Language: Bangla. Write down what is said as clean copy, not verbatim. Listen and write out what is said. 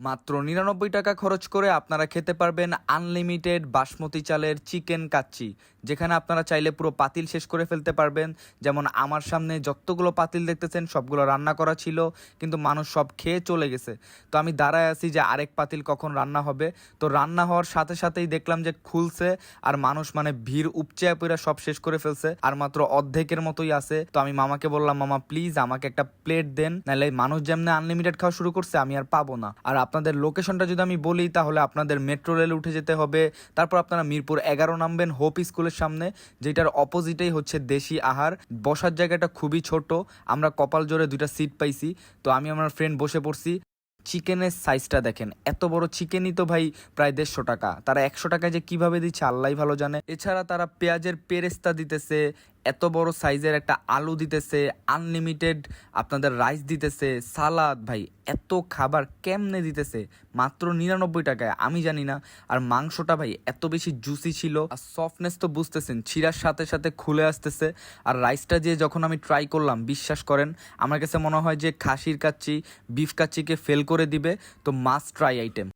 মাত্র ৯৯ টাকা খরচ করে আপনারা খেতে পারবেন আনলিমিটেড বাসমতি চালের চিকেন কাচ্চি, যেখানে আপনারা চাইলে পুরো পাতিল শেষ করে ফেলতে পারবেন। যেমন আমার সামনে যতগুলো পাতিল দেখতেছেন সবগুলো রান্না করা ছিল, কিন্তু মানুষ সব খেয়ে চলে গেছে। তো আমি দাঁড়ায় আছি যে আরেক পাতিল কখন রান্না হবে। তো রান্না হওয়ার সাথে সাথেই দেখলাম যে খুলছে, আর মানুষ মানে ভিড় উপচে পড়ে সব শেষ করে ফেলছে, আর মাত্র অর্ধেকের মতোই আছে। তো আমি মামাকে বললাম, মামা প্লিজ আমাকে একটা প্লেট দেন, নাহলে মানুষ যেমনি আনলিমিটেড খাওয়া শুরু করছে আমি আর পাবো না। আর আপনাদের লোকেশনটা যদি আমি বলি, তাহলে আপনাদের মেট্রো রেলে উঠে যেতে হবে, তারপর আপনারা মিরপুর 11 নামবেন হোপ স্কুলের সামনে, যেটার অপোজিটেই হচ্ছে দেশি আহার। বসার জায়গাটা খুবই ছোট, আমরা কপাল জোরে 2টা সিট পাইছি। তো আমি আমার ফ্রেন্ড বসে পড়ছি। চিকেনের সাইজটা দেখেন, এত বড় চিকেনই তো ভাই প্রায় 150 টাকা। তারা 100 টাকায় যে কিভাবে দিচ্ছে আল্লাহ ভালো জানে। এছাড়া তারা পেঁয়াজের পেরেস্তা দিতেছে, এত বড় সাইজের একটা আলু দিতেছে, আনলিমিটেড আপনাদের রাইস দিতেছে, সালাদ। ভাই এত খাবার কেমনে দিতেছে মাত্র 99 টাকায়, আমি জানি না। আর মাংসটা ভাই এত বেশি জুসি ছিল, আর সফটনেস তো বুঝতেছেন, ছিঁড়ার সাথে সাথে খুলে আসতেছে। আর রাইসটা যে যখন আমি ট্রাই করলাম, বিশ্বাস করেন আমার কাছে মনে হয় যে খাসির কাচ্চি বিফ কাচ্চিকে ফেল করে দিবে। তো মাস্ট ট্রাই আইটেম।